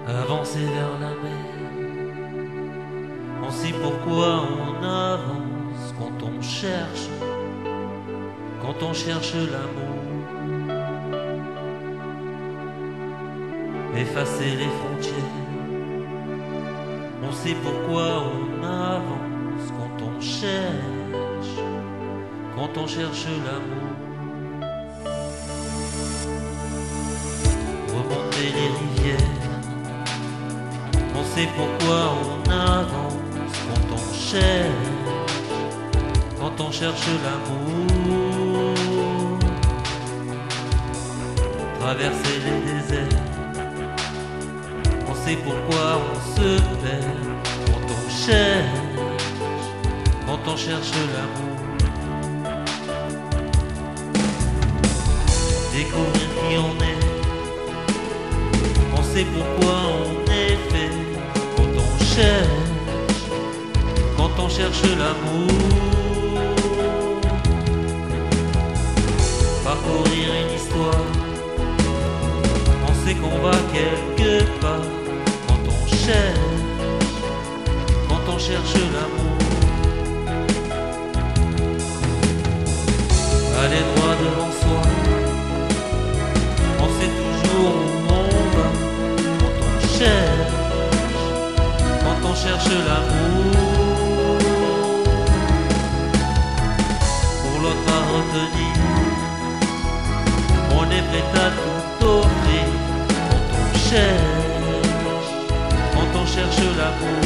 Avancer vers la mer, on sait pourquoi on avance quand on cherche l'amour. Effacer les frontières, on sait pourquoi on avance quand on cherche l'amour. Remonter les rivières, on sait pourquoi on avance quand on cherche l'amour. Traverser les déserts, on sait pourquoi on se perd quand on cherche l'amour. Découvrir qui on est, on sait pourquoi on est fait quand on cherche l'amour. Parcourir une histoire, on sait qu'on va quelque part quand on cherche l'amour. Aller droit devant soi, on sait toujours où on va quand on cherche l'amour. Pour l'autre à retenir, on est prêt à tout offrir quand on cherche l'amour.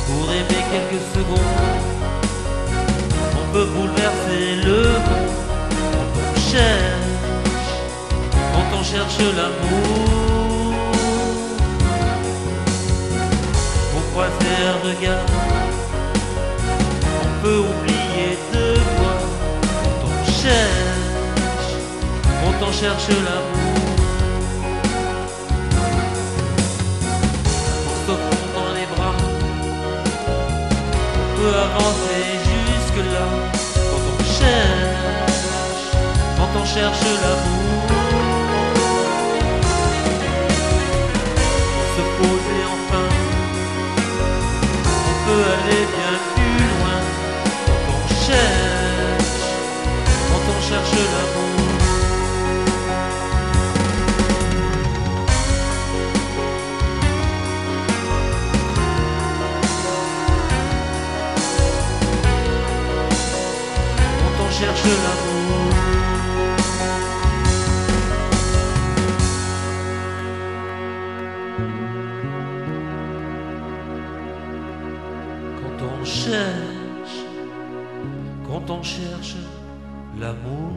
Pour aimer quelques secondes, on peut bouleverser le monde quand on cherche l'amour. Pour croiser un regard, on peut oublier de voir quand on cherche l'amour. Pour se prendre dans les bras, on peut avancer jusque là quand on cherche l'amour. Pour se poser enfin, on peut aller bien plus loin quand on cherche l'amour. Quand on cherche l'amour. Quand on cherche l'amour.